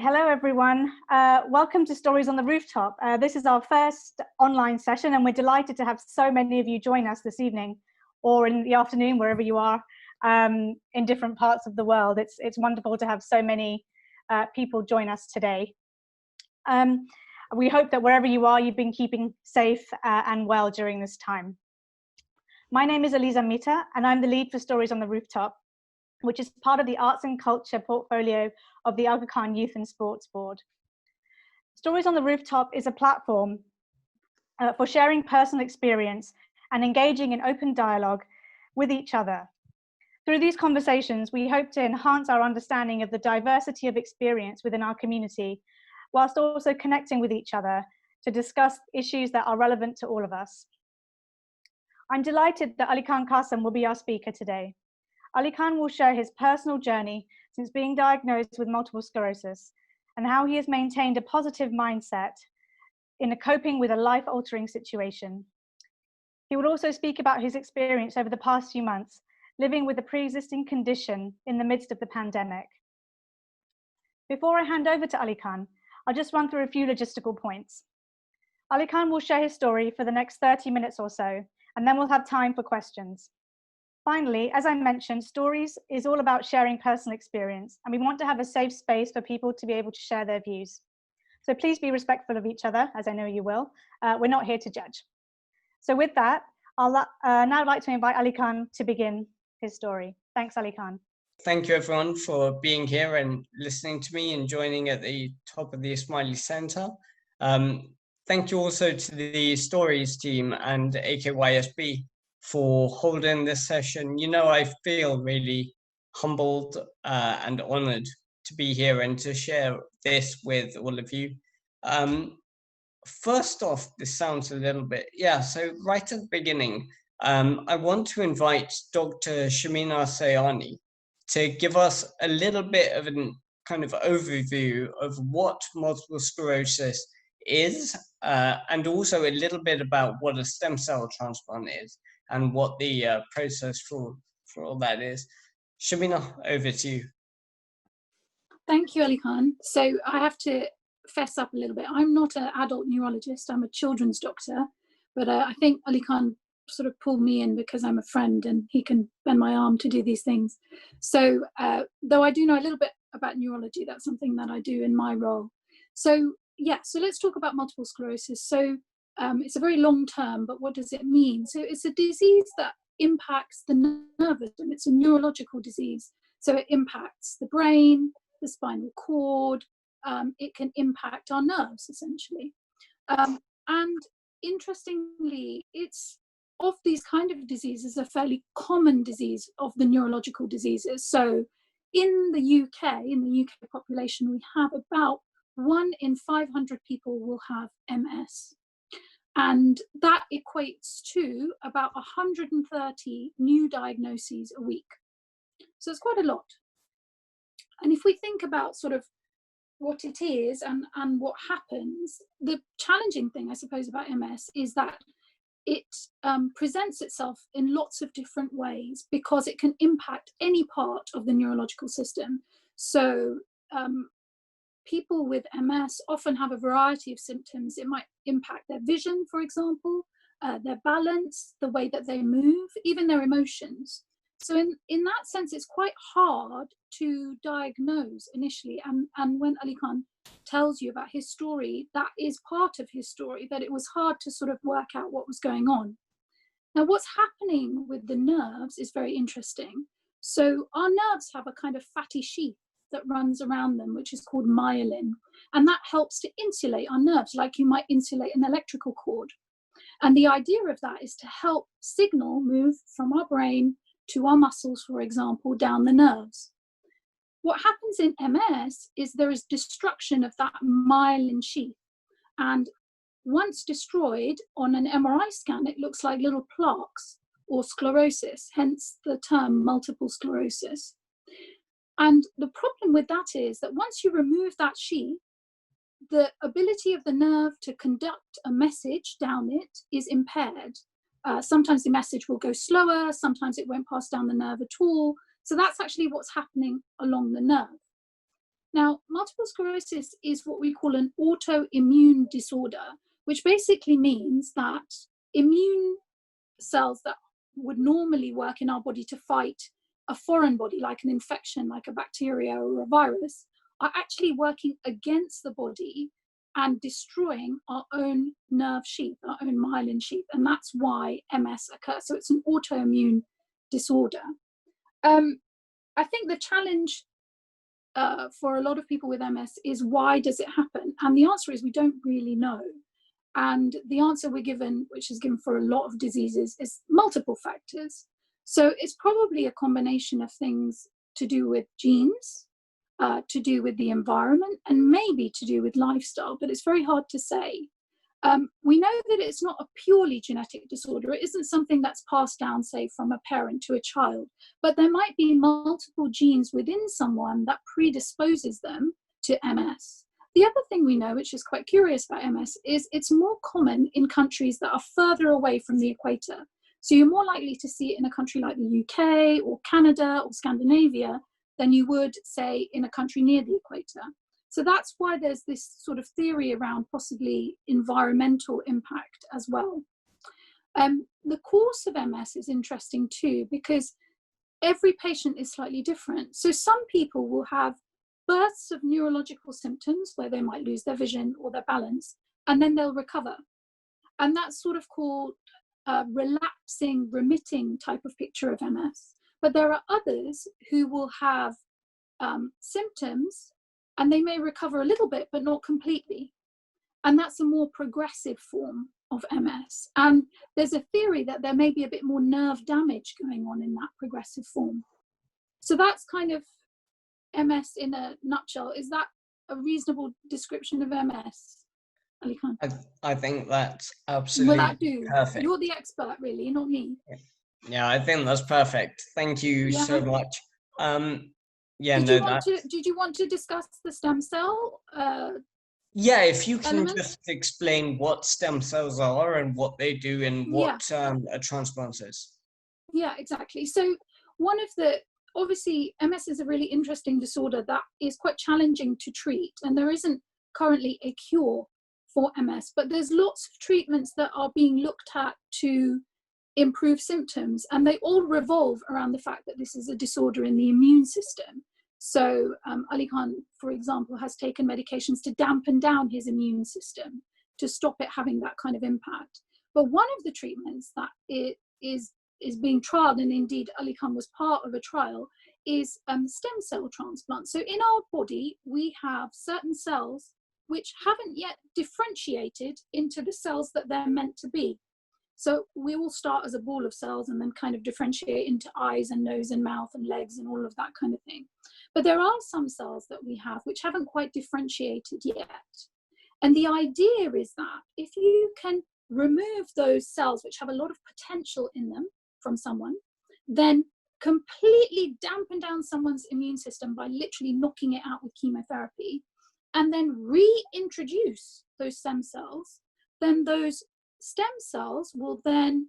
Hello, everyone. Welcome to Stories on the Rooftop. This is our first online session, and we're delighted to have so many of you join us this evening or in the afternoon, wherever you are, in different parts of the world. It's wonderful to have so many people join us today. We hope that wherever you are, you've been keeping safe and well during this time. My name is Aliza Mita, and I'm the lead for Stories on the Rooftop, which is part of the Arts and Culture portfolio of the Alykhan Youth and Sports Board. Stories on the Rooftop is a platform for sharing personal experience and engaging in open dialogue with each other. Through these conversations, we hope to enhance our understanding of the diversity of experience within our community, whilst also connecting with each other to discuss issues that are relevant to all of us. I'm delighted that Alykhan Kassam will be our speaker today. Alykhan will share his personal journey since being diagnosed with multiple sclerosis and how he has maintained a positive mindset in coping with a life-altering situation. He will also speak about his experience over the past few months, living with a pre-existing condition in the midst of the pandemic. Before I hand over to Alykhan, I'll just run through a few logistical points. Alykhan will share his story for the next 30 minutes or so, and then we'll have time for questions. Finally, as I mentioned, Stories is all about sharing personal experience, and we want to have a safe space for people to be able to share their views. So please be respectful of each other, as I know you will. We're not here to judge. So with that, I'll now like to invite Alykhan to begin his story. Thanks, Alykhan. Thank you, everyone, for being here and listening to me and joining at the top of the Ismaili Center. Thank you also to the Stories team and AKYSB for holding this session. You know, I feel really humbled and honored to be here and to share this with all of you. First off, this sounds a little bit, so right at the beginning, I want to invite Dr. Shamina Sayani to give us a little bit of a kind of overview of what multiple sclerosis is, and also a little bit about what a stem cell transplant is and what the process for all that is. Shamina, over to you. Thank you, Alykhan. So I have to fess up a little bit. I'm not an adult neurologist, I'm a children's doctor, but I think Alykhan sort of pulled me in because I'm a friend and he can bend my arm to do these things. So though I do know a little bit about neurology, that's something that I do in my role. So so let's talk about multiple sclerosis. So it's a very long term, but what does it mean? So it's a disease that impacts the nervous system. It's a neurological disease. So it impacts the brain, the spinal cord. It can impact our nerves, essentially. And interestingly, it's of these kind of diseases a fairly common disease of the neurological diseases. So in the UK population, we have about 1 in 500 people will have MS. And that equates to about 130 new diagnoses a week. So it's quite a lot. And if we think about sort of what it is and what happens, the challenging thing, I suppose, about MS is that it presents itself in lots of different ways because it can impact any part of the neurological system. So people with MS often have a variety of symptoms. It might impact their vision, for example, their balance, the way that they move, even their emotions. So in that sense, it's quite hard to diagnose initially. And when Alykhan tells you about his story, that is part of his story, that it was hard to sort of work out what was going on. Now, what's happening with the nerves is very interesting. So our nerves have a kind of fatty sheath that runs around them, which is called myelin. And that helps to insulate our nerves, like you might insulate an electrical cord. And the idea of that is to help signal move from our brain to our muscles, for example, down the nerves. What happens in MS is there is destruction of that myelin sheath. And once destroyed, on an MRI scan, it looks like little plaques or sclerosis, hence the term multiple sclerosis. And the problem with that is that once you remove that sheath, the ability of the nerve to conduct a message down it is impaired. Sometimes the message will go slower, sometimes it won't pass down the nerve at all. So that's actually what's happening along the nerve. Now, multiple sclerosis is what we call an autoimmune disorder, which basically means that immune cells that would normally work in our body to fight a foreign body, like an infection, like a bacteria or a virus, are actually working against the body and destroying our own nerve sheath, our own myelin sheath. And that's why MS occurs. So it's an autoimmune disorder. I think the challenge for a lot of people with MS is, why does it happen? And the answer is, we don't really know. And the answer we're given, which is given for a lot of diseases, is multiple factors. So it's probably a combination of things to do with genes, to do with the environment, and maybe to do with lifestyle, but it's very hard to say. We know that it's not a purely genetic disorder. It isn't something that's passed down, say, from a parent to a child, but there might be multiple genes within someone that predisposes them to MS. The other thing we know, which is quite curious about MS, is it's more common in countries that are further away from the equator. So you're more likely to see it in a country like the UK or Canada or Scandinavia than you would, say, in a country near the equator. So that's why there's this sort of theory around possibly environmental impact as well. The course of MS is interesting too, because every patient is slightly different. So some people will have bursts of neurological symptoms where they might lose their vision or their balance, and then they'll recover. And that's sort of called a relapsing, remitting type of picture of MS. But there are others who will have symptoms, and they may recover a little bit, but not completely. And that's a more progressive form of MS. And there's a theory that there may be a bit more nerve damage going on in that progressive form. So that's kind of MS in a nutshell. Is that a reasonable description of MS, Alykhan? I think that's absolutely Will that do? perfect. You're the expert, really, not me. Yeah, I think that's perfect. Thank you so much. Did you want to discuss the stem cell? Yeah, if you can elements? just explain what stem cells are and what they do and what a transplant is. Yeah, exactly. So obviously MS is a really interesting disorder that is quite challenging to treat, and there isn't currently a cure for MS, but there's lots of treatments that are being looked at to improve symptoms, and they all revolve around the fact that this is a disorder in the immune system. So Alykhan, for example, has taken medications to dampen down his immune system to stop it having that kind of impact. But one of the treatments that is being trialed, and indeed Alykhan was part of a trial, is stem cell transplant. So in our body, we have certain cells which haven't yet differentiated into the cells that they're meant to be. So we all start as a ball of cells and then kind of differentiate into eyes and nose and mouth and legs and all of that kind of thing. But there are some cells that we have which haven't quite differentiated yet. And the idea is that if you can remove those cells which have a lot of potential in them from someone, then completely dampen down someone's immune system by literally knocking it out with chemotherapy, and then reintroduce those stem cells, then those stem cells will then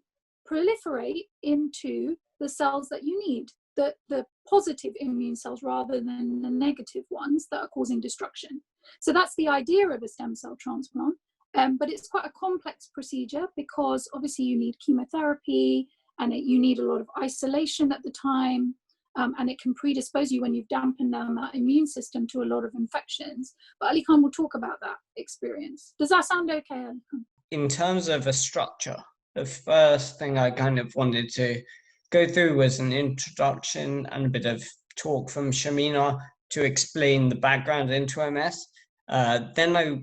proliferate into the cells that you need, the positive immune cells rather than the negative ones that are causing destruction. So that's the idea of a stem cell transplant, but it's quite a complex procedure because obviously you need chemotherapy and you need a lot of isolation at the time, and it can predispose you when you've dampened down that immune system to a lot of infections. But Alykhan will talk about that experience. Does that sound okay, Alykhan? In terms of a structure, the first thing I kind of wanted to go through was an introduction and a bit of talk from Shamina to explain the background into MS. Then I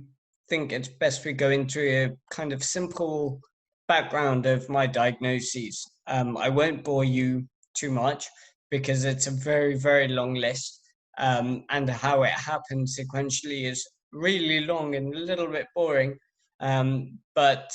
think it's best we go into a kind of simple background of my diagnoses. I won't bore you too much because it's a very, very long list, and how it happened sequentially is really long and a little bit boring. But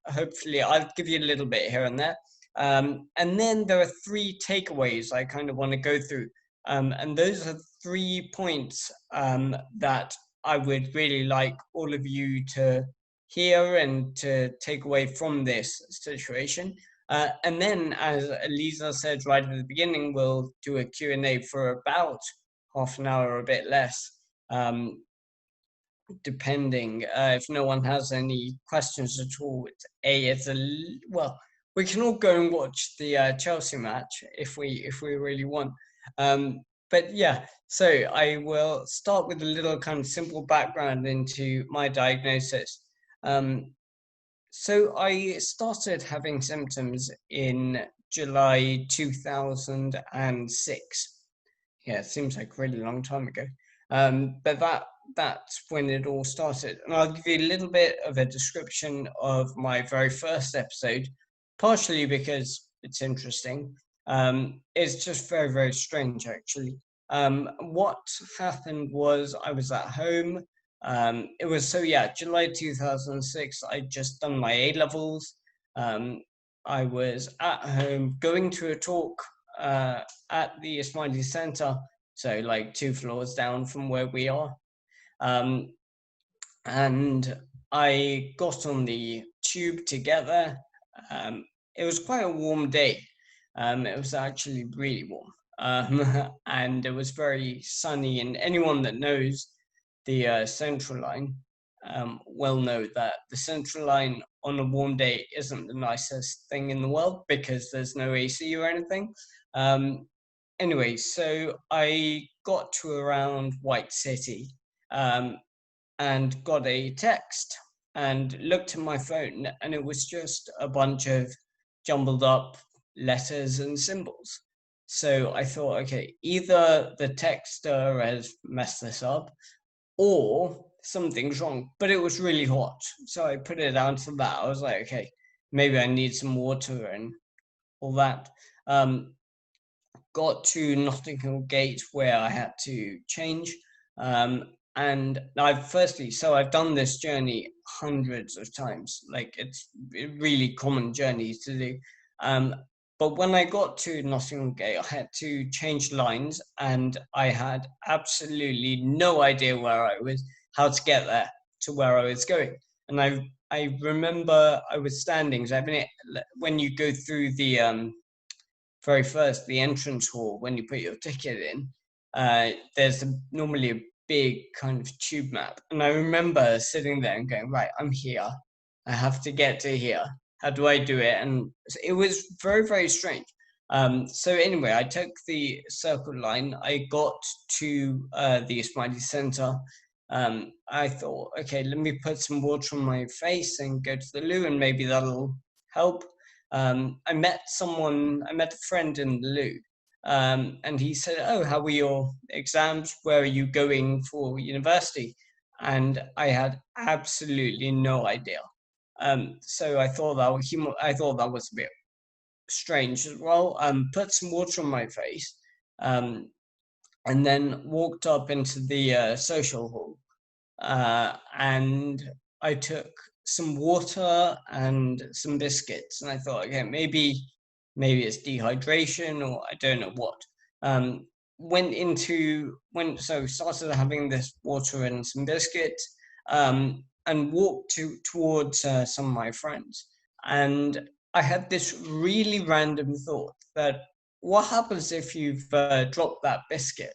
hopefully I'll give you a little bit here and there. And then there are 3 takeaways I kind of want to go through. And those are 3 points that I would really like all of you to hear and to take away from this situation. And then, as Elisa said right at the beginning, we'll do a Q&A for about half an hour or a bit less. depending. If no one has any questions at all, well, we can all go and watch the Chelsea match if we really want. But yeah, so I will start with a little kind of simple background into my diagnosis. So I started having symptoms in July 2006. Yeah, it seems like a really long time ago. But that's when it all started. And I'll give you a little bit of a description of my very first episode, partially because it's interesting. It's just very, very strange, actually. What happened was I was at home. It was, July 2006. I'd just done my A-levels. I was at home going to a talk at the Smiley Center, so like 2 floors down from where we are. And I got on the tube to get there. It was quite a warm day. It was actually really warm. And it was very sunny, and anyone that knows the Central Line will know that the Central Line on a warm day isn't the nicest thing in the world because there's no AC or anything. Anyway, so I got to around White City and got a text and looked at my phone, and it was just a bunch of jumbled up letters and symbols. So I thought, okay, either the texter has messed this up or something's wrong, but it was really hot. So I put it down to that. I was like, okay, maybe I need some water and all that. Got to Notting Hill Gate where I had to change. And I've done this journey hundreds of times. Like, it's a really common journey to do. But when I got to Notting Hill Gate, I had to change lines, and I had absolutely no idea how to get there to where I was going. And I remember I was standing, so when you go through the very first, the entrance hall, when you put your ticket in, there's normally a big kind of tube map. And I remember sitting there and going, right, I'm here. I have to get to here. How do I do it? And it was very, very strange. So anyway, I took the Circle Line. I got to the Smiley Center. I thought, okay, let me put some water on my face and go to the loo, and maybe that'll help. I met a friend in the loo, and he said, oh, how were your exams? Where are you going for university? And I had absolutely no idea. So I thought that was a bit strange as well. Put some water on my face, and then walked up into the social hall, and I took some water and some biscuits, and I thought, okay, maybe it's dehydration or I don't know what. Started having this water and some biscuits, and walked towards some of my friends. And I had this really random thought that, what happens if you've dropped that biscuit?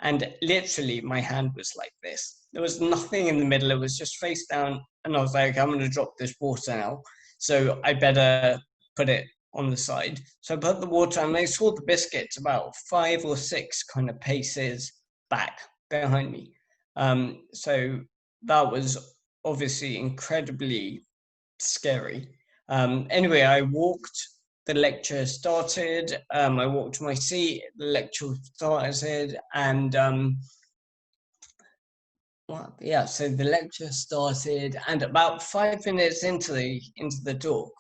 And literally my hand was like this. There was nothing in the middle. It was just face down. And I was like, I'm going to drop this water now, so I better put it on the side. So I put the water, and I saw the biscuits about 5 or 6 kind of paces back behind me. So that was obviously incredibly scary. Anyway, I walked. The lecture started. I walked to my seat. The lecture started, and so the lecture started, and about 5 minutes into the talk,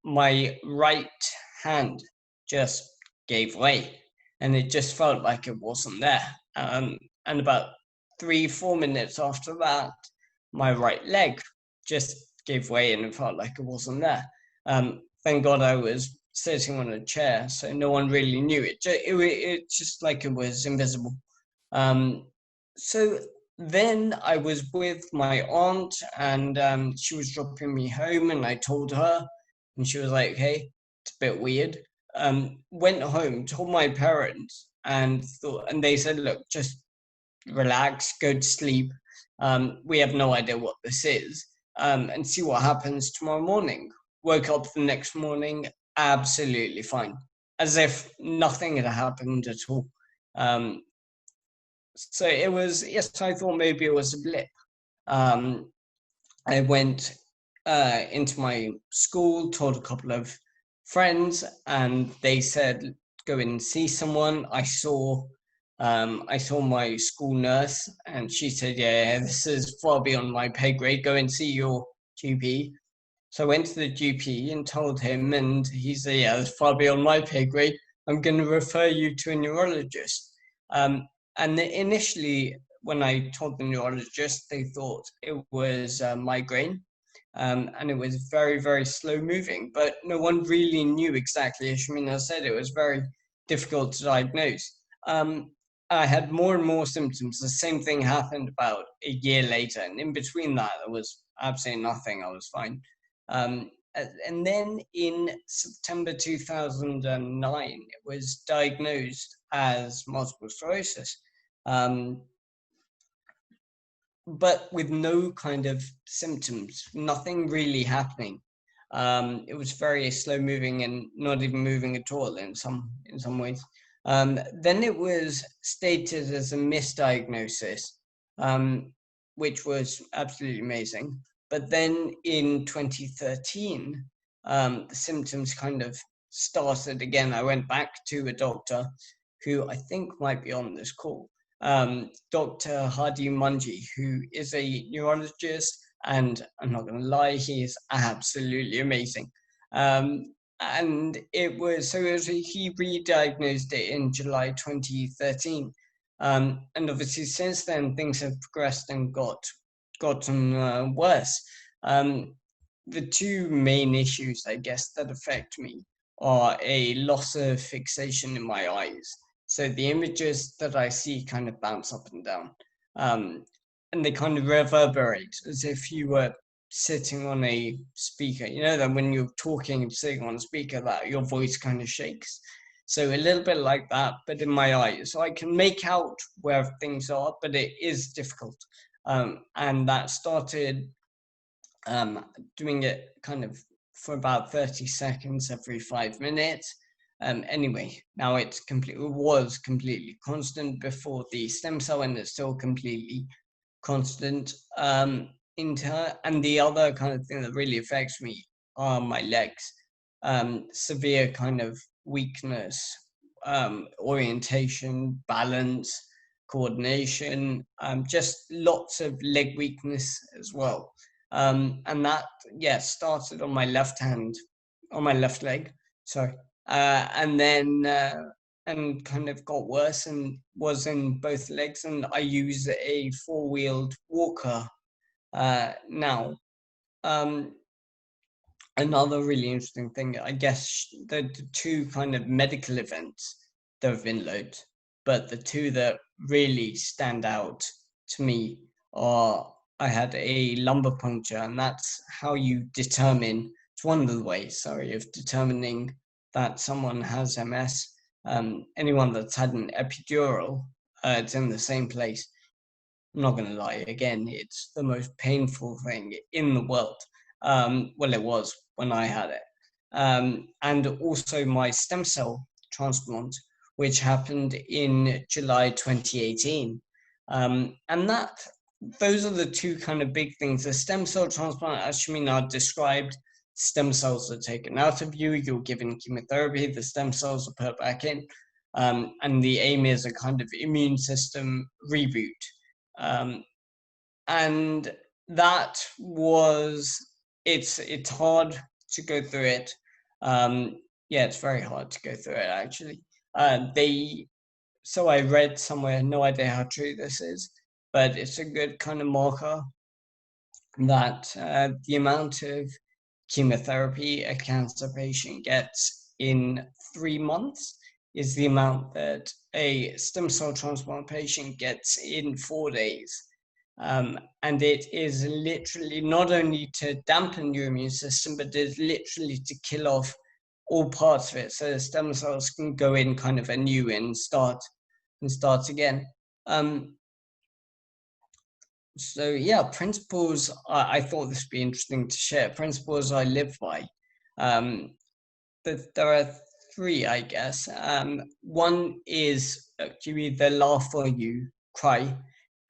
my right hand just gave way, and it just felt like it wasn't there. And about 3-4 minutes after that, my right leg just gave way, and it felt like it wasn't there. Thank God I was sitting on a chair, so no one really knew it. It just like it was invisible. So then I was with my aunt, and she was dropping me home, and I told her, and she was like, hey, it's a bit weird. Went home, told my parents, and they said, look, just relax, go to sleep. We have no idea what this is, and see what happens tomorrow morning. Woke up the next morning, absolutely fine, as if nothing had happened at all. So it was, yes, I thought maybe it was a blip. I went into my school, told a couple of friends, and they said, go in and see someone. I saw my school nurse, and she said, yeah, this is far beyond my pay grade. Go and see your GP. So I went to the GP and told him, and he said, yeah, it's far beyond my pay grade. I'm going to refer you to a neurologist. And initially, when I told the neurologist, they thought it was migraine. And it was very, very slow moving, but no one really knew exactly. As Shamina said, it was very difficult to diagnose. I had more and more symptoms. The same thing happened about a year later, and in between that, there was absolutely nothing. I was fine. And then in September 2009, it was diagnosed as multiple sclerosis, but with no kind of symptoms, nothing really happening. It was very slow moving and not even moving at all in some ways. Then it was stated as a misdiagnosis, which was absolutely amazing. But then in 2013, the symptoms kind of started again. I went back to a doctor who I think might be on this call, Dr. Hadi Manji, who is a neurologist, and I'm not going to lie, he is absolutely amazing. And he re-diagnosed it in July 2013. And obviously since then, things have progressed and gotten worse. The two main issues, I guess, that affect me are a loss of fixation in my eyes. So the images that I see kind of bounce up and down, and they kind of reverberate as if you were sitting on a speaker. You know that when you're talking and sitting on a speaker, that your voice kind of shakes. So a little bit like that, but in my eyes. So I can make out where things are, but it is difficult. And that started doing it kind of for about 30 seconds every 5 minutes. Anyway, now it was completely constant before the stem cell, and it's still completely constant. And the other kind of thing that really affects me are my legs. Severe kind of weakness, orientation, balance, coordination, just lots of leg weakness as well. And that, started on my left leg. Sorry. And then and kind of got worse and was in both legs, and I use a four-wheeled walker now. Another really interesting thing, I guess, the two kind of medical events, there have been loads, but the two that really stand out to me are, I had a lumbar puncture, and that's how you determine, it's one of the ways, of determining that someone has MS. Anyone that's had an epidural, it's in the same place. I'm not going to lie, again, it's the most painful thing in the world. Well, it was when I had it. And also my stem cell transplant, which happened in July 2018. And those are the two kind of big things. The stem cell transplant, as Shamina described, stem cells are taken out of you, you're given chemotherapy, the stem cells are put back in, and the aim is a kind of immune system reboot. And that was, it's hard to go through it. It's very hard to go through it, actually. So I read somewhere, no idea how true this is, but it's a good kind of marker that the amount of chemotherapy a cancer patient gets in 3 months is the amount that a stem cell transplant patient gets in 4 days. And it is literally not only to dampen your immune system, but it's literally to kill off all parts of it, so the stem cells can go in kind of anew and start again. So yeah, principles, I thought this would be interesting to share. Principles I live by. There are three, I guess. One is you either laugh or you cry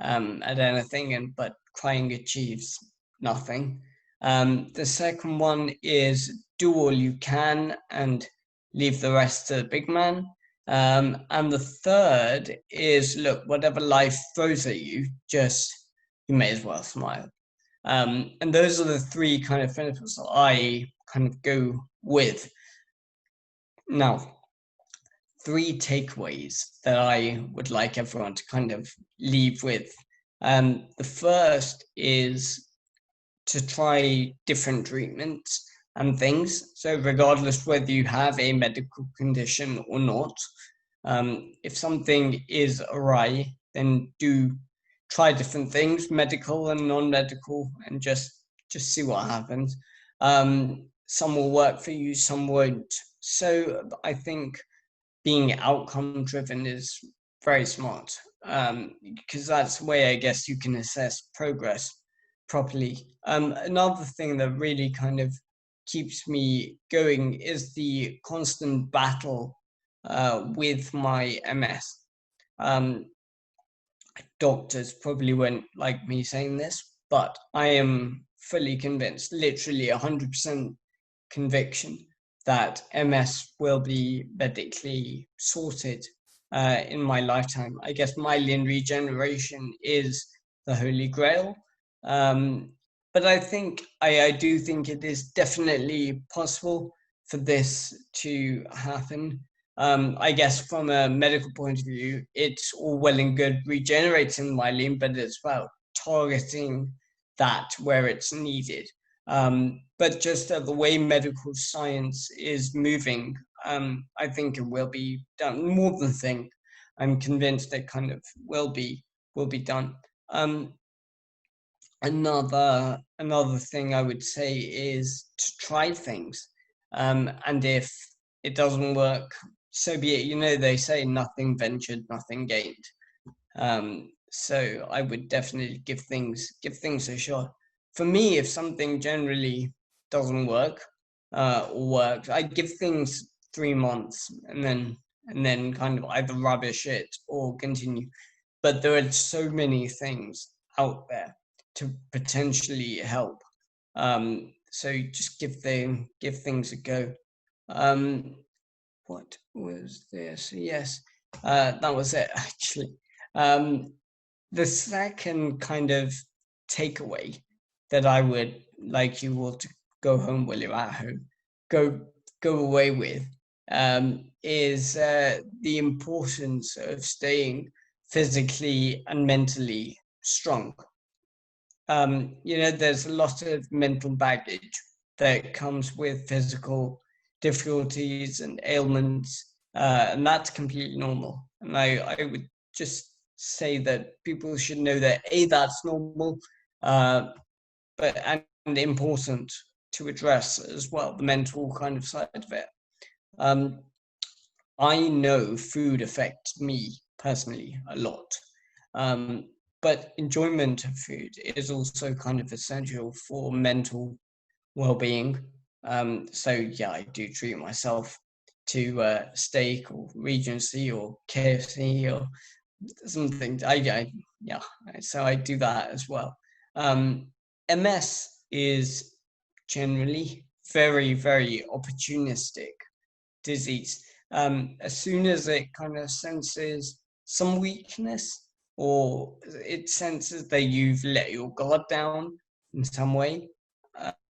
at anything, but crying achieves nothing. The second one is do all you can and leave the rest to the big man. And the third is, look, whatever life throws at you, you may as well smile. And those are the three kind of principles that I kind of go with. Now, three takeaways that I would like everyone to kind of leave with. The first is to try different treatments and things. So regardless whether you have a medical condition or not, if something is awry, then do try different things, medical and non-medical, and just see what happens. Some will work for you, some won't. So I think being outcome driven is very smart, because that's the way I guess you can assess progress properly. Another thing that really kind of keeps me going is the constant battle with my MS. Doctors probably won't like me saying this, but I am fully convinced, literally 100% conviction, that MS will be medically sorted in my lifetime. I guess myelin regeneration is the holy grail. But I do think it is definitely possible for this to happen. I guess from a medical point of view, it's all well and good regenerating myelin, but it's about targeting that where it's needed. But just the way medical science is moving, I think it will be done. More than think, I'm convinced it kind of will be done. Another thing I would say is to try things, and if it doesn't work, so be it. You know, they say nothing ventured, nothing gained. So I would definitely give things a shot. For me, if something generally doesn't work or works, I give things 3 months and then kind of either rubbish it or continue. But there are so many things out there to potentially help. So just give things a go. What was this? Yes, that was it actually. The second kind of takeaway that I would like you all to go home while you're at home, go away with, is the importance of staying physically and mentally strong. There's a lot of mental baggage that comes with physical difficulties and ailments, and that's completely normal. And I would just say that people should know that that's normal, but important to address as well, the mental kind of side of it. I know food affects me personally a lot, but enjoyment of food is also kind of essential for mental well-being. So yeah, I do treat myself to steak or Regency or KFC or something. So I do that as well. MS is generally very, very opportunistic disease. As soon as it kind of senses some weakness or it senses that you've let your guard down in some way,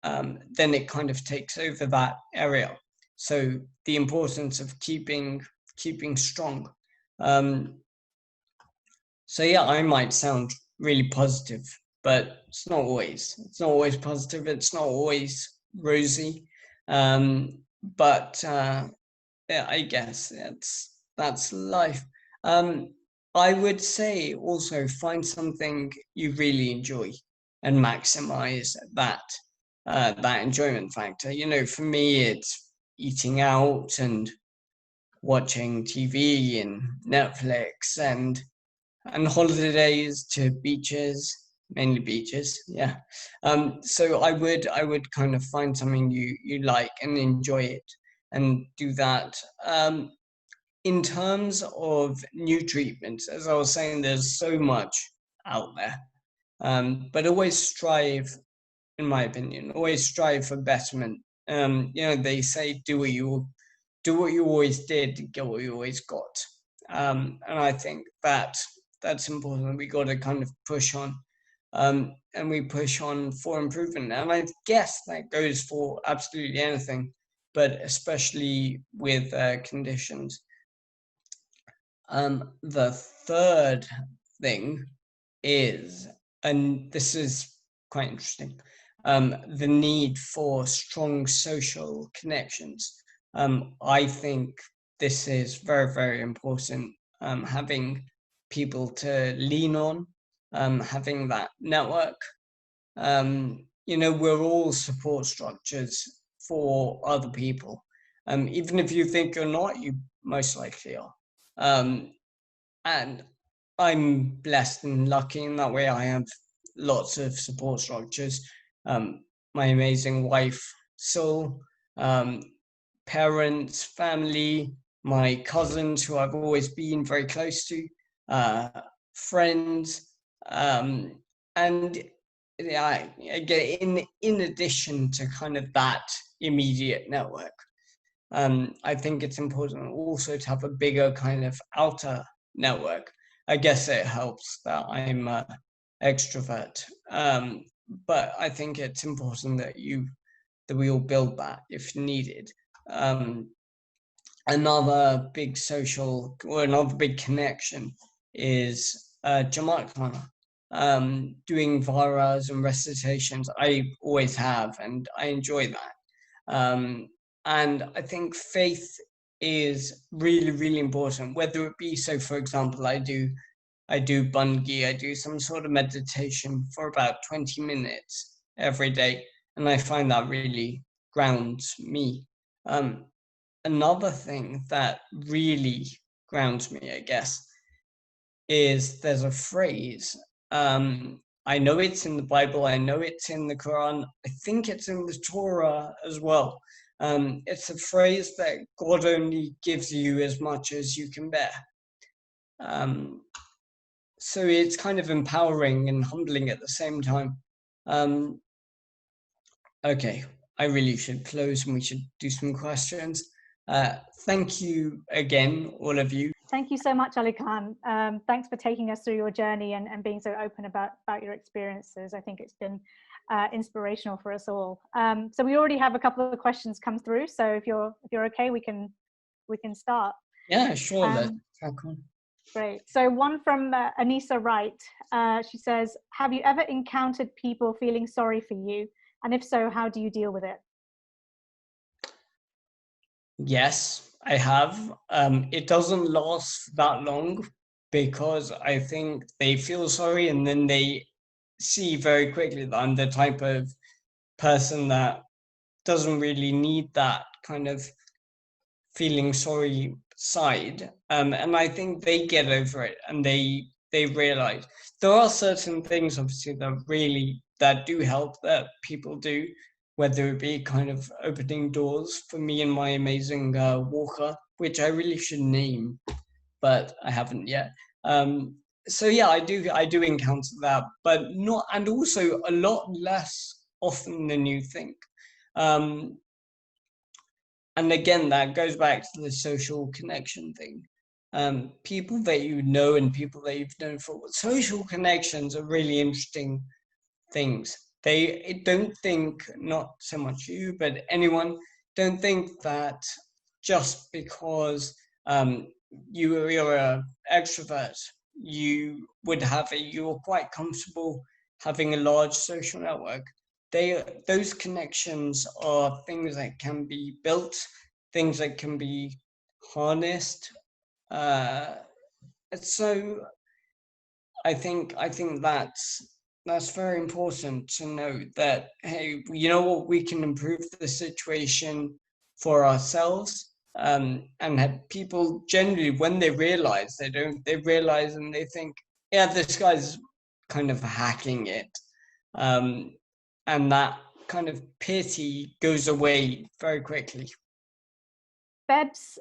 then it kind of takes over that area. So the importance of keeping strong. So yeah, I might sound really positive, but it's not always. It's not always positive. It's not always rosy. But yeah, I guess that's life. I would say also find something you really enjoy and maximize that enjoyment factor. For me, it's eating out and watching TV and Netflix and holidays to beaches. mainly beaches. Yeah. So I would kind of find something you like and enjoy it and do that. In terms of new treatments, as I was saying, there's so much out there, but always strive, in my opinion, always strive for betterment. They say do what you always did, get what you always got. And I think that's important. We got to kind of push on, and we push on for improvement. And I guess that goes for absolutely anything, but especially with conditions. The third thing is, and this is quite interesting, the need for strong social connections. I think this is very, very important, having people to lean on, having that network. We're all support structures for other people. Even if you think you're not, you most likely are. And I'm blessed and lucky in that way. I have lots of support structures. My amazing wife, Sol, parents, family, my cousins who I've always been very close to, friends, and again, in addition to kind of that immediate network, I think it's important also to have a bigger kind of outer network. I guess it helps that I'm an extrovert, but I think it's important that we all build that if needed. Another big another big connection is Jamaat Khana. Doing varas and recitations, I always have, and I enjoy that. And I think faith is really, really important, whether it be, so for example, I do Bungi, I do some sort of meditation for about 20 minutes every day, and I find that really grounds me. Another thing that really grounds me, I guess, is there's a phrase, I know it's in the Bible, I know it's in the Quran, I think it's in the Torah as well. It's a phrase that God only gives you as much as you can bear. So it's kind of empowering and humbling at the same time. Okay, I really should close and we should do some questions. Thank you again, all of you. Thank you so much, Alykhan. Thanks for taking us through your journey and being so open about your experiences. I think it's been inspirational for us all. So we already have a couple of questions come through. So if you're okay, we can start. Yeah, sure. Let's crack on. Great. So one from Anissa Wright. She says, "Have you ever encountered people feeling sorry for you? And if so, how do you deal with it?" Yes, I have. It doesn't last that long because I think they feel sorry and then they see very quickly that I'm the type of person that doesn't really need that kind of feeling sorry side. And I think they get over it and they realize there are certain things obviously that do help, that people do, whether it be kind of opening doors for me and my amazing walker, which I really should name, but I haven't yet. So yeah, I do encounter that, but not, and also a lot less often than you think. And again, that goes back to the social connection thing. People that you know and people that you've known for social connections are really interesting things. They don't think, not so much you, but anyone, don't think that just because you're an extrovert, you're quite comfortable having a large social network. Those connections are things that can be built, things that can be harnessed. So I think that's very important to know that, hey, you know what, we can improve the situation for ourselves. And have people generally, when they realize, they realize and they think, yeah, this guy's kind of hacking it. And that kind of pity goes away very quickly. Bebs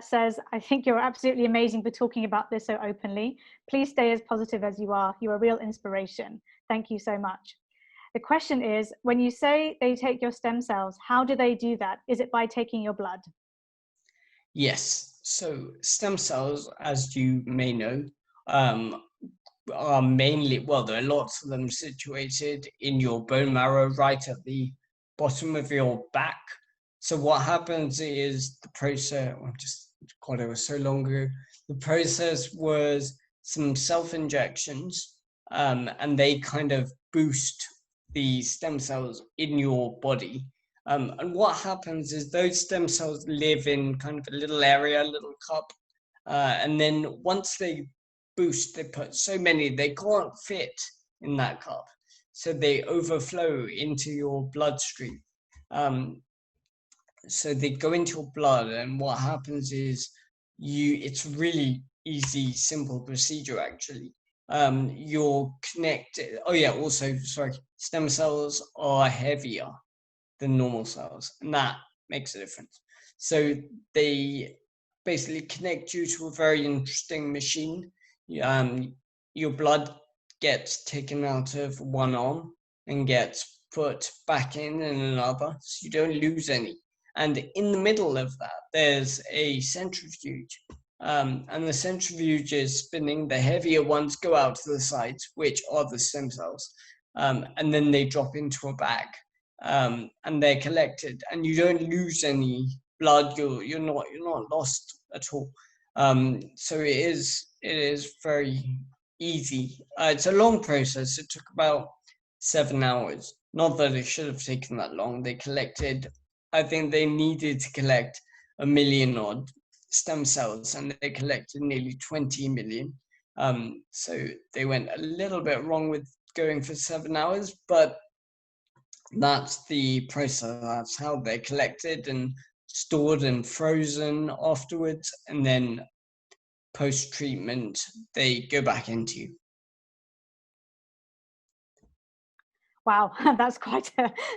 says, I think you're absolutely amazing for talking about this so openly. Please stay as positive as you are. You're a real inspiration. Thank you so much. The question is, when you say they take your stem cells, how do they do that? Is it by taking your blood? Yes. So stem cells, as you may know, are mainly, well, there are lots of them situated in your bone marrow, right at the bottom of your back. So what happens is the process, God, it was so long ago. The process was some self-injections, and they kind of boost the stem cells in your body. And what happens is those stem cells live in kind of a little area, a little cup. And then once they boost, they put so many, they can't fit in that cup. So they overflow into your bloodstream. So they go into your blood, and what happens is it's really easy, simple procedure actually. You're connected. Oh yeah, also, sorry, stem cells are heavier than normal cells, and that makes a difference. So they basically connect you to a very interesting machine. Your blood gets taken out of one arm and gets put back in another, so you don't lose any. And in the middle of that, there's a centrifuge. And the centrifuge is spinning. The heavier ones go out to the sides, which are the stem cells. And then they drop into a bag. And they're collected, and you don't lose any blood. You're not lost at all. So it is very easy. It's a long process. It took about 7 hours. Not that it should have taken that long. They collected, I think they needed to collect 1 million odd stem cells, and they collected nearly 20 million. So they went a little bit wrong with going for 7 hours, but that's the process. That's how they're collected and stored and frozen afterwards, and then post-treatment they go back into you. Wow, that's quite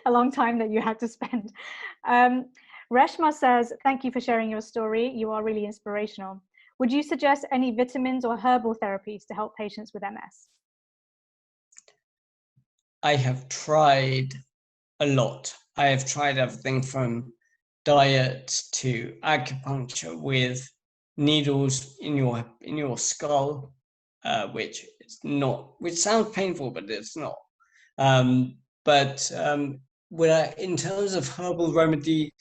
a long time that you had to spend. Reshma says, thank you for sharing your story. You are really inspirational. Would you suggest any vitamins or herbal therapies to help patients with MS? I have tried a lot. I have tried everything from diet to acupuncture with needles in your skull, which sounds painful, but it's not. In terms of herbal remedies,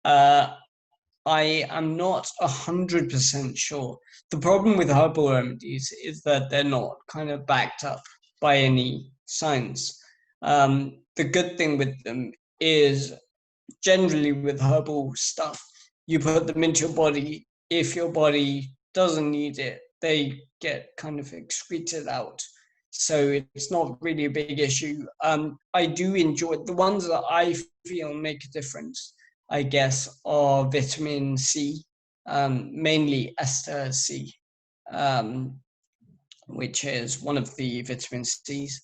I am not 100% sure. The problem with herbal remedies is that they're not kind of backed up by any science. The good thing with them is generally with herbal stuff, you put them into your body. If your body doesn't need it, they get kind of excreted out. So it's not really a big issue. I do enjoy the ones that I feel make a difference, I guess, are vitamin C, mainly ester C, which is one of the vitamin C's.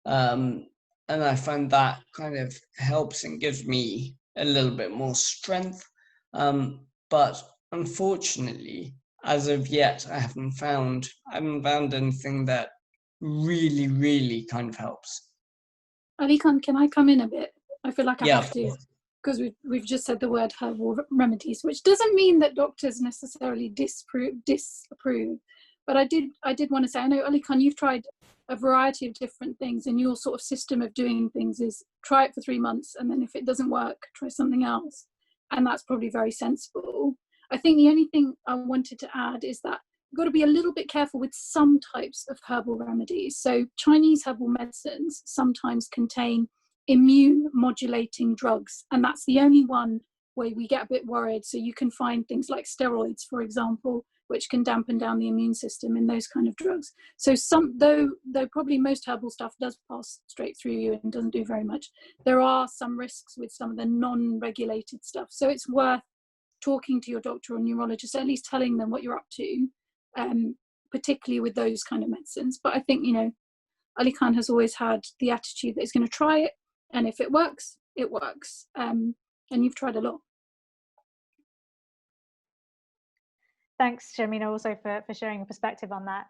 And I find that kind of helps and gives me a little bit more strength. But unfortunately, as of yet, I haven't found anything that really, really kind of helps. Alykhan, can I come in a bit? I feel like I Yeah, have to, because we've just said the word herbal remedies, which doesn't mean that doctors necessarily disapprove. But I did want to say, I know, Alykhan, you've tried a variety of different things, and your sort of system of doing things is try it for 3 months, and then if it doesn't work, try something else. And that's probably very sensible. I think the only thing I wanted to add is that you've got to be a little bit careful with some types of herbal remedies. So Chinese herbal medicines sometimes contain immune modulating drugs, and that's the only one where we get a bit worried. So you can find things like steroids, for example, which can dampen down the immune system in those kind of drugs. So though probably most herbal stuff does pass straight through you and doesn't do very much, there are some risks with some of the non-regulated stuff. So it's worth talking to your doctor or neurologist, at least telling them what you're up to, particularly with those kind of medicines. But I think, Alykhan has always had the attitude that he's going to try it, and if it works, it works. And you've tried a lot. Thanks, Shamina, also for sharing a perspective on that.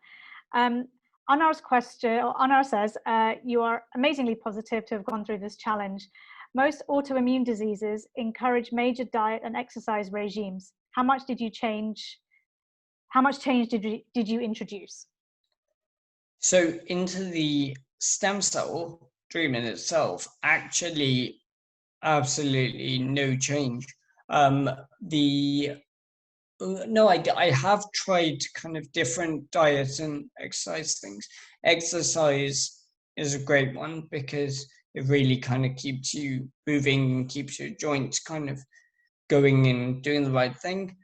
Anar's question, or Anar says, you are amazingly positive to have gone through this challenge. Most autoimmune diseases encourage major diet and exercise regimes. How much did you change? How much change did you introduce? So into the stem cell treatment itself, actually, absolutely no change. No, I have tried kind of different diets and exercise things. Exercise is a great one because it really kind of keeps you moving and keeps your joints kind of going and doing the right thing.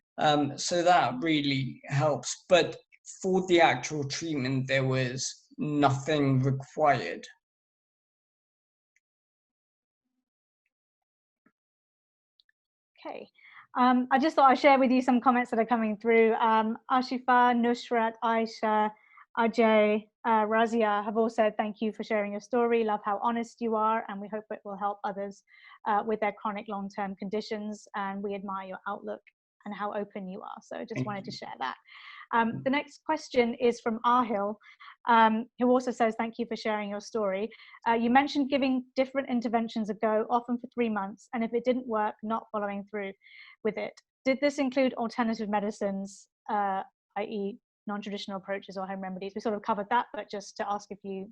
So that really helps. But for the actual treatment, there was nothing required. Okay. I just thought I'd share with you some comments that are coming through. Ashifa, Nusrat, Aisha, Ajay, Razia have all said, thank you for sharing your story. Love how honest you are, and we hope it will help others with their chronic long-term conditions. And we admire your outlook and how open you are. So I just wanted to share that. The next question is from Ahil, who also says, thank you for sharing your story. You mentioned giving different interventions a go, often for 3 months, and if it didn't work, not following through with it. Did this include alternative medicines, i.e. non-traditional approaches or home remedies? We sort of covered that, but just to ask if you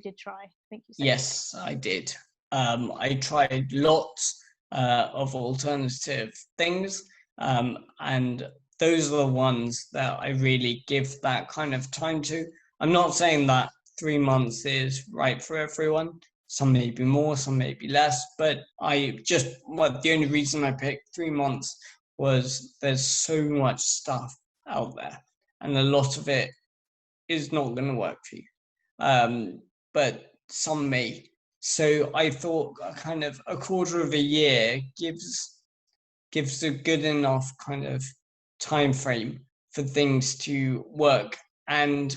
did try. I think you said. Yes, I did. I tried lots of alternative things, and those are the ones that I really give that kind of time to. I'm not saying that 3 months is right for everyone. Some may be more, some may be less, but the only reason I picked 3 months was there's so much stuff out there, and a lot of it is not going to work for you. But some may. So I thought kind of a quarter of a year gives a good enough kind of time frame for things to work. And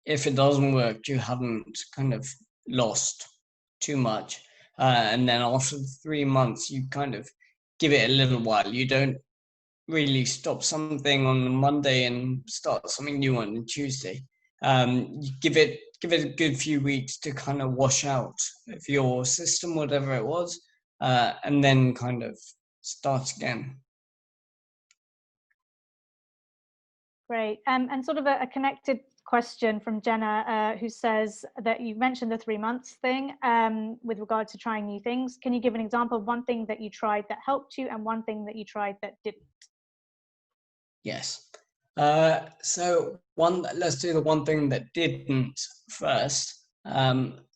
if it doesn't work, you haven't kind of lost too much. And then after 3 months, you kind of give it a little while. You don't really stop something on Monday and start something new on Tuesday. You give it a good few weeks to kind of wash out of your system, whatever it was, and then kind of start again. Great. And sort of a connected question from Jenna, who says that you mentioned the 3 months thing with regard to trying new things. Can you give an example of one thing that you tried that helped you and one thing that you tried that didn't? Yes. So let's do the one thing that didn't first.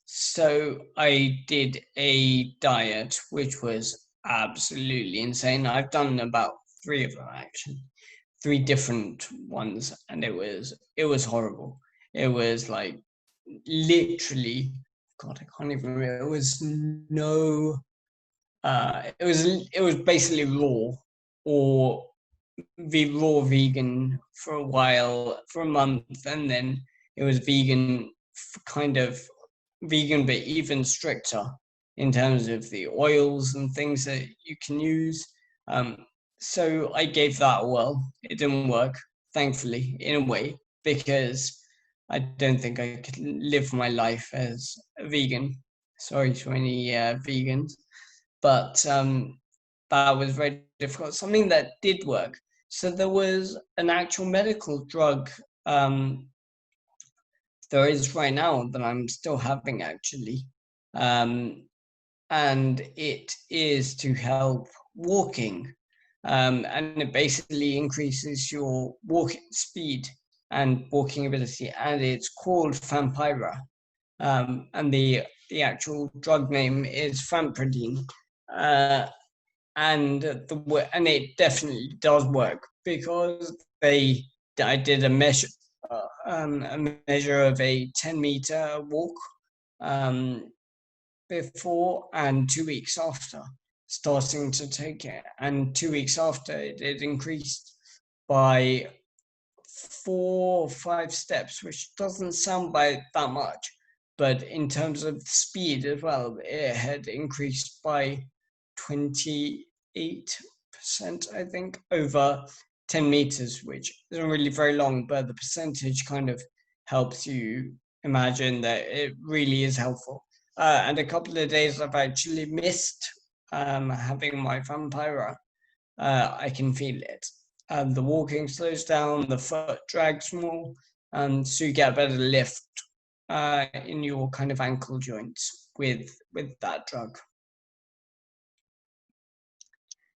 So I did a diet which was absolutely insane. I've done about 3 of them actually, 3 different ones, and it was horrible. It was like literally, God, I can't even remember. It was it was basically raw or raw vegan for a while, for a month, and then it was vegan, kind of vegan, but even stricter in terms of the oils and things that you can use. So I gave that a whirl. It didn't work, thankfully, in a way, because I don't think I could live my life as a vegan. Sorry to any vegans, but that was very difficult. Something that did work. So there was an actual medical drug there is right now that I'm still having actually. And it is to help walking. And it basically increases your walking speed and walking ability. And it's called Vampira. And the actual drug name is Fampridine. And it definitely does work because I did a measure of a 10-meter walk before and 2 weeks after starting to take it, and 2 weeks after it increased by 4 or 5 steps, which doesn't sound by that much, but in terms of speed as well, it had increased by 28%, I think, over 10 meters, which isn't really very long, but the percentage kind of helps you imagine that it really is helpful. And a couple of days I've actually missed having my vampira. I can feel it. The walking slows down, the foot drags more, so you get a better lift in your kind of ankle joints with that drug.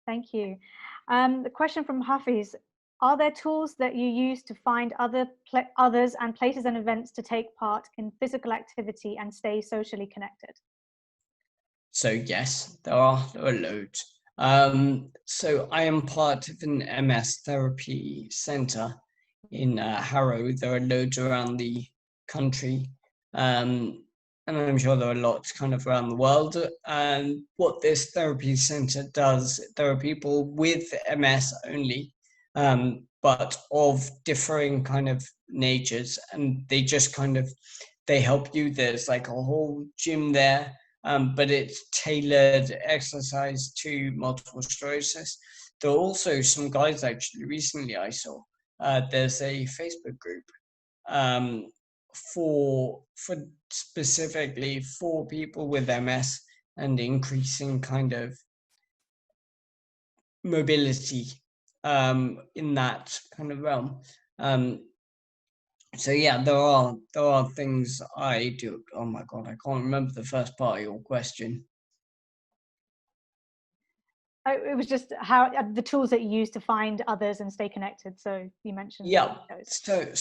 Thank you. The question from Hafiz: are there tools that you use to find others and places and events to take part in physical activity and stay socially connected? So yes, there are loads. So I am part of an MS therapy center in Harrow. There are loads around the country, and I'm sure there are lots kind of around the world. And what this therapy center does, there are people with MS only, but of differing kind of natures, and they just kind of, they help you. There's like a whole gym there. But it's tailored exercise to multiple sclerosis. There are also some guys actually recently I saw. There's a Facebook group for specifically for people with MS and increasing kind of mobility in that kind of realm. So yeah, there are things I do. Oh my God, I can't remember the first part of your question. It was just how the tools that you use to find others and stay connected. So you mentioned. Yeah. Those.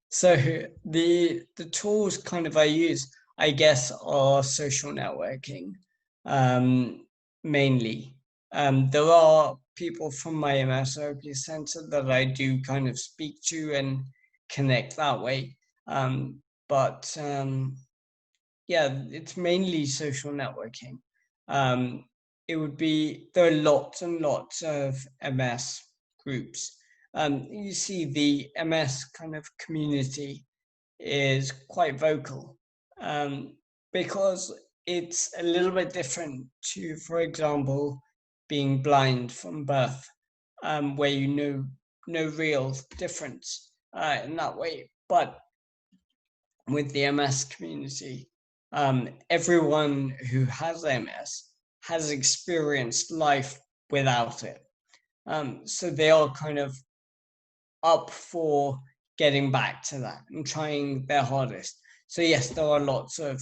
So the tools kind of I use, I guess, are social networking, mainly. There are people from my MS therapy center that I do kind of speak to and connect that way. Yeah, it's mainly social networking. It would be, there are lots and lots of MS groups. You see the MS kind of community is quite vocal, because it's a little bit different to, for example, being blind from birth, where you know no real difference in that way. But with the MS community, everyone who has MS has experienced life without it. So they are kind of up for getting back to that and trying their hardest. So yes, there are lots of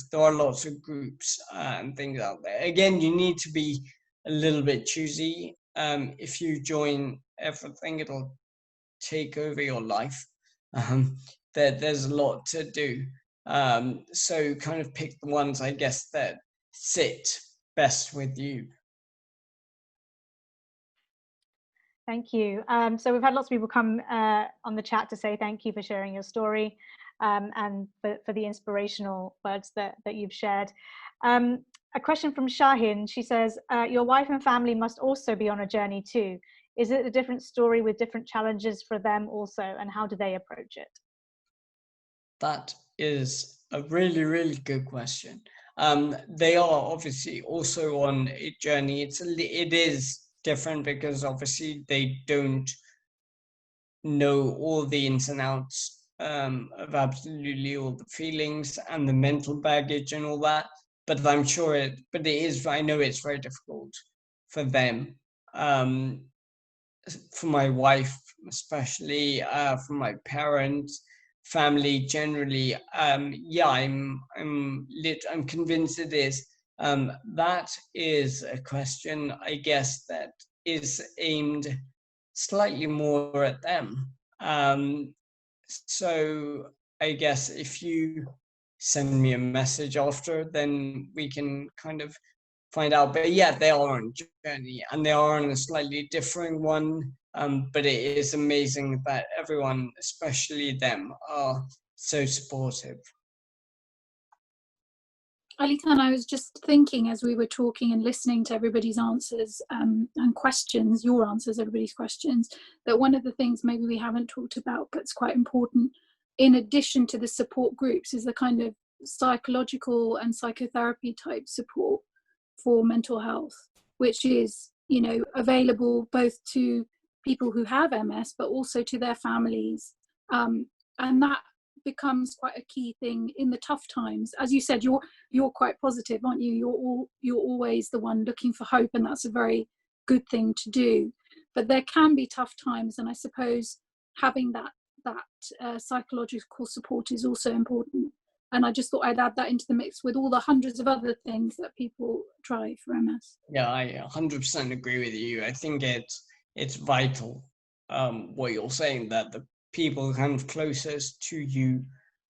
groups and things out there. Again, you need to be a little bit choosy. If you join everything, it'll take over your life. There's a lot to do. So kind of pick the ones, I guess, that sit best with you. Thank you. So we've had lots of people come on the chat to say thank you for sharing your story, and for the inspirational words that you've shared. A question from Shahin. She says, your wife and family must also be on a journey too. Is it a different story with different challenges for them also, and how do they approach it? That is a really, really good question. They are obviously also on a journey. It is different because obviously they don't know all the ins and outs of absolutely all the feelings and the mental baggage and all that. But I'm sure I know it's very difficult for them. For my wife, especially, for my parents, family generally. Yeah, I'm convinced it is. That is a question, I guess, that is aimed slightly more at them. So I guess if you send me a message after, then we can kind of find out. But yeah, they are on a journey and they are on a slightly differing one. But it is amazing that everyone, especially them, are so supportive. Alykhan, I was just thinking as we were talking and listening to everybody's answers and questions, your answers, everybody's questions, that one of the things maybe we haven't talked about, but it's quite important, in addition to the support groups, is the kind of psychological and psychotherapy type support for mental health, which is, you know, available both to people who have MS, but also to their families. And that becomes quite a key thing in the tough times. As you said, you're quite positive, aren't you? You're always the one looking for hope, and that's a very good thing to do. But there can be tough times, and I suppose having that psychological support is also important. And I just thought I'd add that into the mix with all the hundreds of other things that people try for MS. Yeah, I 100% agree with you. I think it's vital what you're saying, that the people kind of closest to you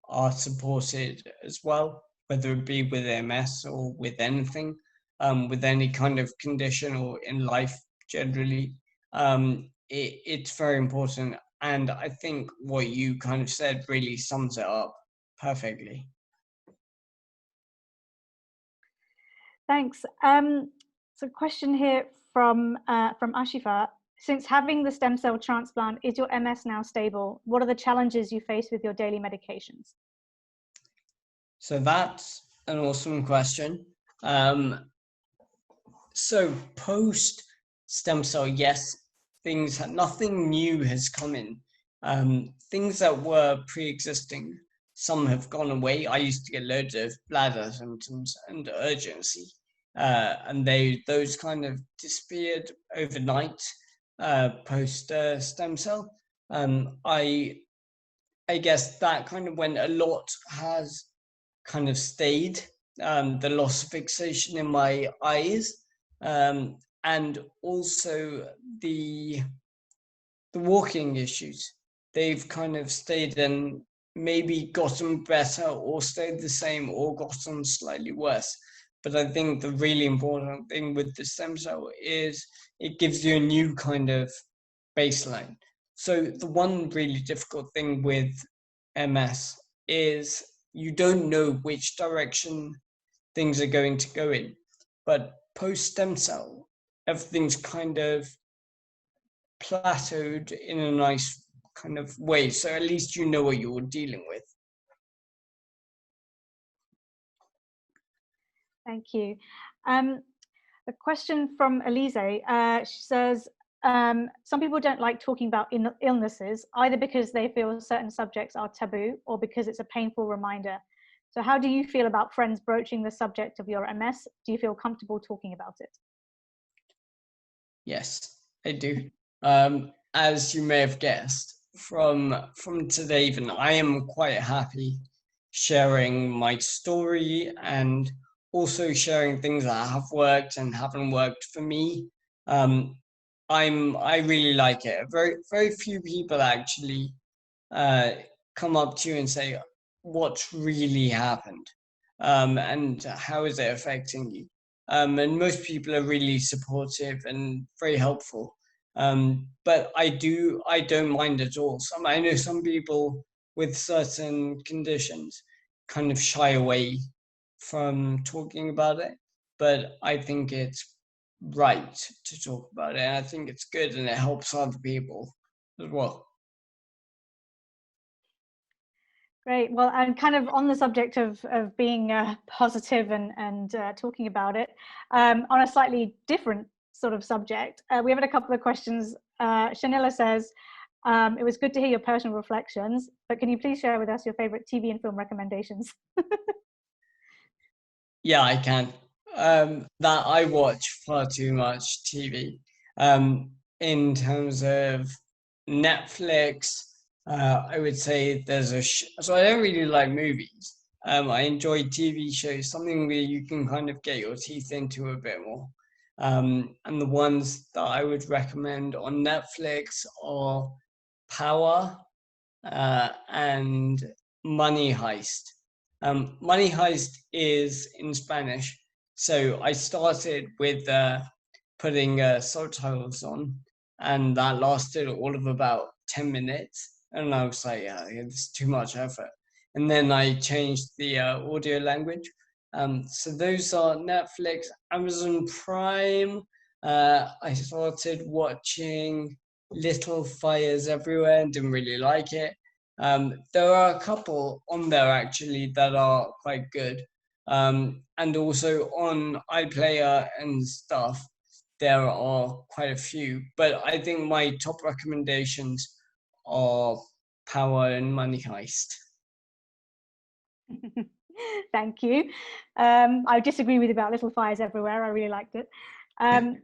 are supported as well, whether it be with MS or with anything, with any kind of condition or in life generally. It's very important. And I think what you kind of said really sums it up perfectly. Thanks. So question here from Ashifa. Since having the stem cell transplant, is your MS now stable? What are the challenges you face with your daily medications? So that's an awesome question. So post stem cell, yes, nothing new has come in. Things that were pre-existing, some have gone away. I used to get loads of bladder symptoms and urgency, and those kind of disappeared overnight post stem cell. I guess that kind of when a lot has kind of stayed, the loss of fixation in my eyes, and also the walking issues. They've kind of stayed and maybe gotten better or stayed the same or gotten slightly worse. But I think the really important thing with the stem cell is it gives you a new kind of baseline. So the one really difficult thing with MS is you don't know which direction things are going to go in. But post stem cell, everything's kind of plateaued in a nice kind of way. So at least you know what you're dealing with. Thank you. A question from Elise. She says, some people don't like talking about illnesses, either because they feel certain subjects are taboo or because it's a painful reminder. So how do you feel about friends broaching the subject of your MS? Do you feel comfortable talking about it? Yes, I do. As you may have guessed from today even, I am quite happy sharing my story and also sharing things that have worked and haven't worked for me. I really like it. Very few people actually come up to you and say what's really happened, and how is it affecting you. And most people are really supportive and very helpful. But I don't mind at all. I know some people with certain conditions kind of shy away from talking about it, but I think it's right to talk about it. And I think it's good and it helps other people as well. Great. Well, I'm kind of on the subject of being positive and talking about it on a slightly different sort of subject. We have a couple of questions. Shanila says, it was good to hear your personal reflections, but can you please share with us your favorite TV and film recommendations? Yeah, I can. That I watch far too much TV. In terms of Netflix, I would say there's so I don't really like movies. I enjoy TV shows, something where you can kind of get your teeth into a bit more. And the ones that I would recommend on Netflix are Power and Money Heist. Money Heist is in Spanish, so I started with putting subtitles on, and that lasted all of about 10 minutes. And I was like, yeah, it's too much effort. And then I changed the audio language, So those are Netflix, Amazon Prime. I started watching Little Fires Everywhere and didn't really like it. There are a couple on there actually that are quite good. And also on iPlayer and stuff, there are quite a few. But I think my top recommendations are Power and Money Heist. Thank you. I disagree with you about Little Fires Everywhere. I really liked it. Well,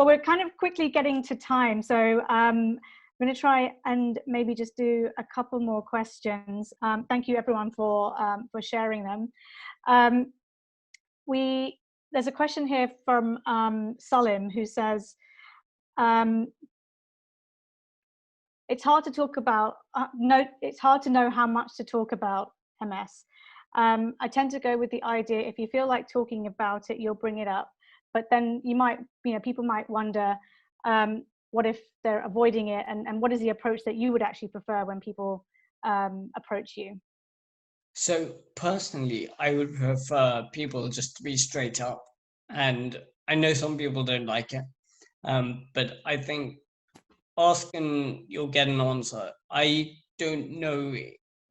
we're kind of quickly getting to time, so I'm going to try and maybe just do a couple more questions. Thank you, everyone, for sharing them. There's a question here from Salim, who says, it's hard to talk about, it's hard to know how much to talk about MS. I tend to go with the idea, if you feel like talking about it, you'll bring it up. But then you might, people might wonder, what if they're avoiding it? And what is the approach that you would actually prefer when people approach you? So personally, I would prefer people just to be straight up. And I know some people don't like it, but I think ask and you'll get an answer. I don't know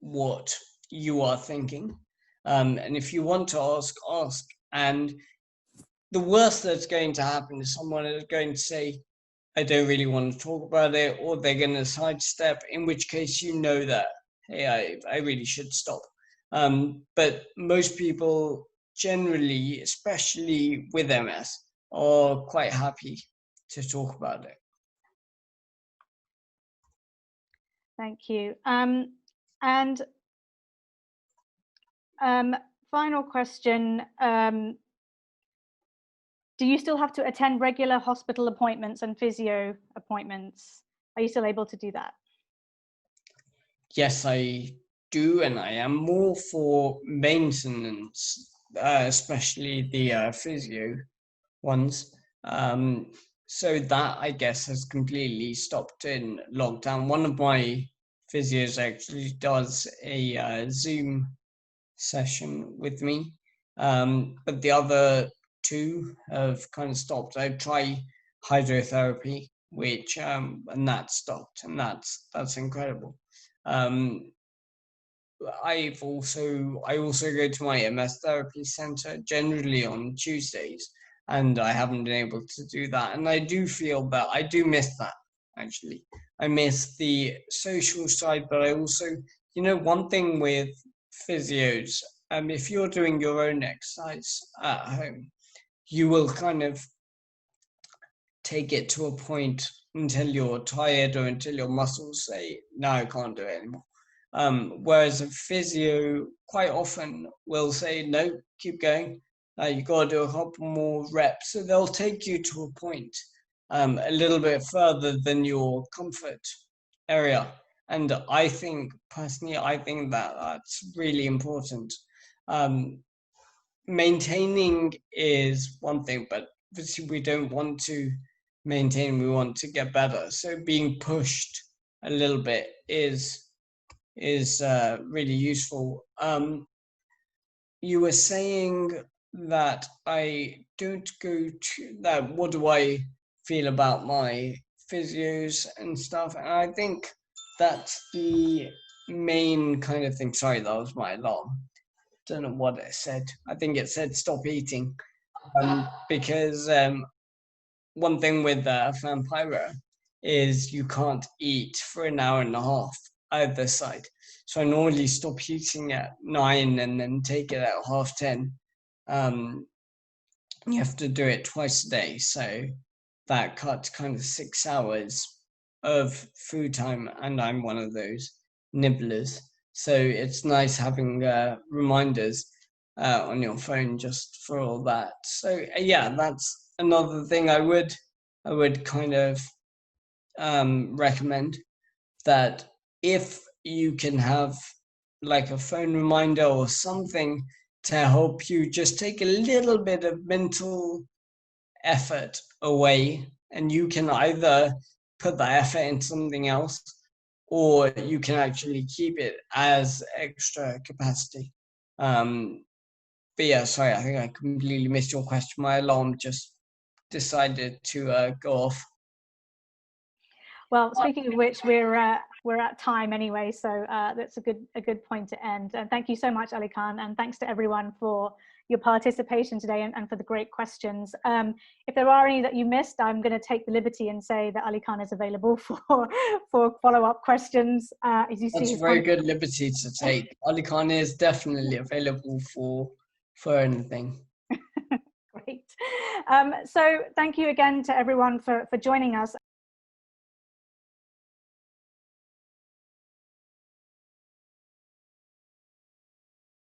what you are thinking. And if you want to ask, ask. And the worst that's going to happen is someone is going to say, I don't really want to talk about it, or they're going to sidestep, in which case you know that, hey, I really should stop. But most people generally, especially with MS, are quite happy to talk about it. Thank you. Final question. Do you still have to attend regular hospital appointments and physio appointments? Are you still able to do that? Yes, I do, and I am more for maintenance, especially the physio ones. So that, I guess, has completely stopped in lockdown. One of my physios actually does a Zoom session with me, but the other two have kind of stopped. I try hydrotherapy, which and that stopped, and that's incredible. I also go to my MS therapy center generally on Tuesdays, and I haven't been able to do that. And I do feel that I do miss that, actually. I miss the social side, but I also, one thing with physios, if you're doing your own exercise at home, you will kind of take it to a point until you're tired or until your muscles say, no, I can't do it anymore. Whereas a physio quite often will say, no, keep going. You got to do a couple more reps. So they'll take you to a point a little bit further than your comfort area. And I think, personally, that that's really important. Maintaining is one thing, but obviously we don't want to maintain, we want to get better. So being pushed a little bit is really useful. You were saying that I don't go to that. What do I feel about my physios and stuff? And I think that's the main kind of thing. Sorry, that was my alarm. Don't know what it said. I think it said stop eating, because one thing with Vampiro is you can't eat for an hour and a half either side. So I normally stop eating at 9 and then take it at 10:30. You have to do it twice a day, so that cuts kind of 6 hours of food time, and I'm one of those nibblers. So it's nice having reminders on your phone just for all that. So yeah, that's another thing I would kind of recommend, that if you can have like a phone reminder or something to help you just take a little bit of mental effort away, and you can either put that effort into something else, or you can actually keep it as extra capacity. But yeah, sorry, I think I completely missed your question. My alarm just decided to go off. Well, speaking of which, we're at time anyway, so that's a good point to end. And thank you so much, Alykhan, and thanks to everyone for your participation today and for the great questions. If there are any that you missed, I'm going to take the liberty and say that Alykhan is available for follow-up questions. As you see, That's a very good liberty to take. Alykhan is definitely available for anything. Great. So thank you again to everyone for joining us.